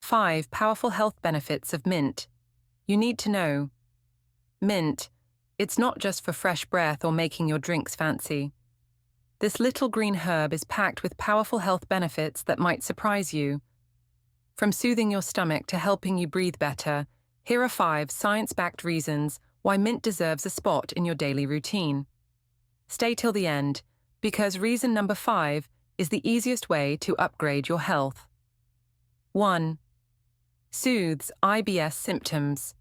5 Powerful health benefits of mint. You need to know. Mint. It's not just for fresh breath or making your drinks fancy. This little green herb is packed with powerful health benefits that might surprise you. From soothing your stomach to helping you breathe better, here are 5 science-backed reasons why mint deserves a spot in your daily routine. Stay till the end, because reason number 5 is the easiest way to upgrade your health. 1. Soothes IBS symptoms.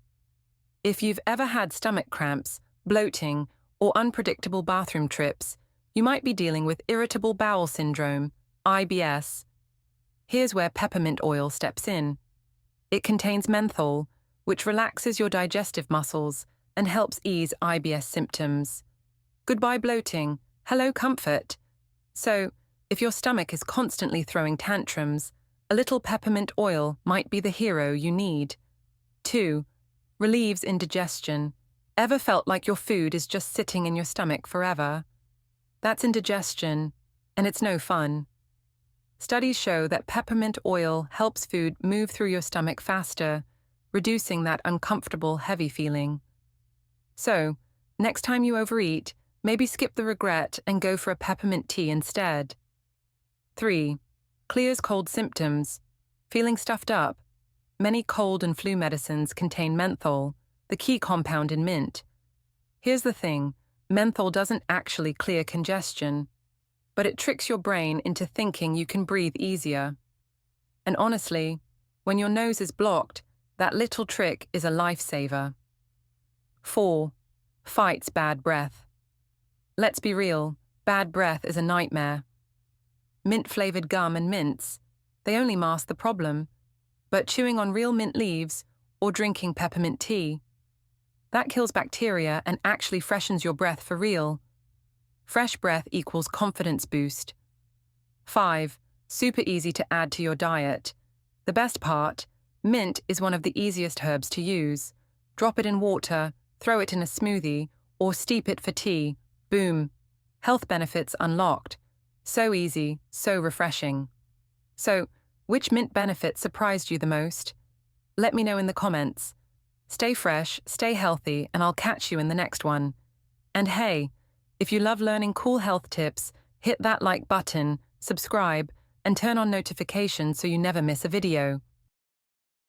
If you've ever had stomach cramps, bloating, or unpredictable bathroom trips, you might be dealing with irritable bowel syndrome, IBS. Here's where peppermint oil steps in. It contains menthol, which relaxes your digestive muscles and helps ease IBS symptoms. Goodbye bloating, hello comfort. So, if your stomach is constantly throwing tantrums, a little peppermint oil might be the hero you need. 2. Relieves indigestion. Ever felt like your food is just sitting in your stomach forever? That's indigestion, and it's no fun. Studies show that peppermint oil helps food move through your stomach faster, reducing that uncomfortable, heavy feeling. So, next time you overeat, maybe skip the regret and go for a peppermint tea instead. 3. Clears cold symptoms. Feeling stuffed up? Many cold and flu medicines contain menthol, the key compound in mint. Here's the thing, menthol doesn't actually clear congestion, but it tricks your brain into thinking you can breathe easier. And honestly, when your nose is blocked, that little trick is a lifesaver. 4. Fights bad breath. Let's be real, bad breath is a nightmare. Mint-flavored gum and mints, they only mask the problem, but chewing on real mint leaves or drinking peppermint tea, that kills bacteria and actually freshens your breath for real. Fresh breath equals confidence boost. 5. Super easy to add to your diet. The best part, mint is one of the easiest herbs to use. Drop it in water, throw it in a smoothie, or steep it for tea. Boom. Health benefits unlocked. So easy, so refreshing. So, which mint benefit surprised you the most? Let me know in the comments. Stay fresh, stay healthy, and I'll catch you in the next one. And hey, if you love learning cool health tips, hit that like button, subscribe, and turn on notifications so you never miss a video.